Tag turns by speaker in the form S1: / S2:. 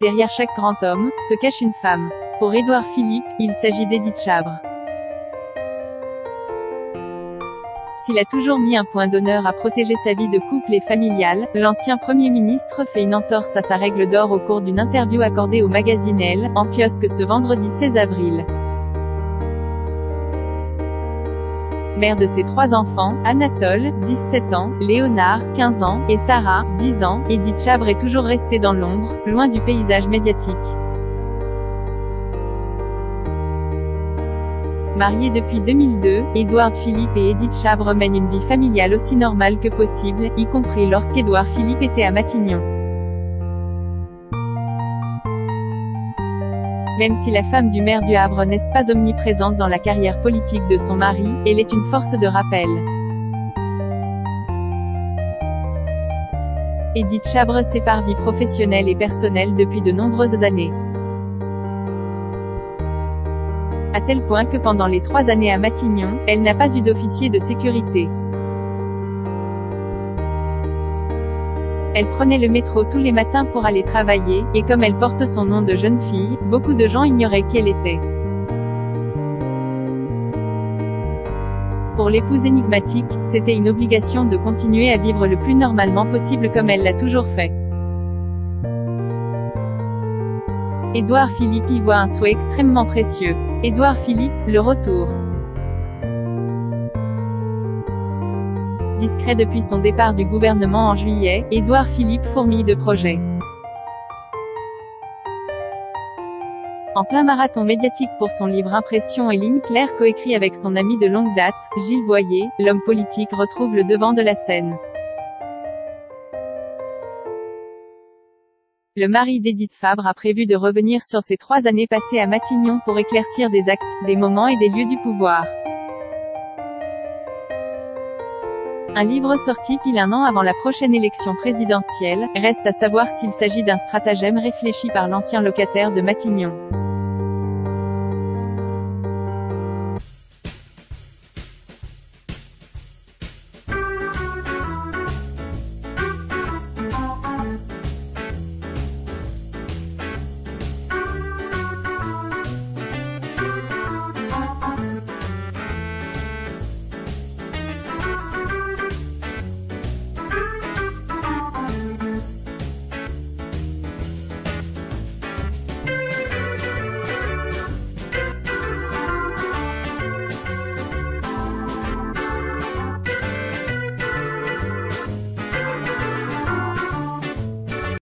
S1: Derrière chaque grand homme, se cache une femme. Pour Édouard Philippe, il s'agit d'Édith Chabre. S'il a toujours mis un point d'honneur à protéger sa vie de couple et familiale, l'ancien Premier ministre fait une entorse à sa règle d'or au cours d'une interview accordée au magazine Elle, en kiosque ce vendredi 16 avril. Mère de ses 3 enfants, Anatole, 17 ans, Léonard, 15 ans, et Sarah, 10 ans, Édith Chabre est toujours restée dans l'ombre, loin du paysage médiatique. Mariés depuis 2002, Édouard Philippe et Édith Chabre mènent une vie familiale aussi normale que possible, y compris lorsqu'Édouard Philippe était à Matignon. Même si la femme du maire du Havre n'est pas omniprésente dans la carrière politique de son mari, elle est une force de rappel. Édith Chabre sépare vie professionnelle et personnelle depuis de nombreuses années. À tel point que pendant les 3 années à Matignon, elle n'a pas eu d'officier de sécurité. Elle prenait le métro tous les matins pour aller travailler, et comme elle porte son nom de jeune fille, beaucoup de gens ignoraient qui elle était. Pour l'épouse énigmatique, c'était une obligation de continuer à vivre le plus normalement possible comme elle l'a toujours fait. Édouard Philippe y voit un souhait extrêmement précieux. Édouard Philippe, le retour. Discret depuis son départ du gouvernement en juillet, Édouard Philippe fourmille de projets. En plein marathon médiatique pour son livre Impressions et lignes claires coécrit avec son ami de longue date, Gilles Boyer, l'homme politique retrouve le devant de la scène. Le mari d'Édith Chabre a prévu de revenir sur ses 3 années passées à Matignon pour éclaircir des actes, des moments et des lieux du pouvoir. Un livre sorti pile un an avant la prochaine élection présidentielle, reste à savoir s'il s'agit d'un stratagème réfléchi par l'ancien locataire de Matignon.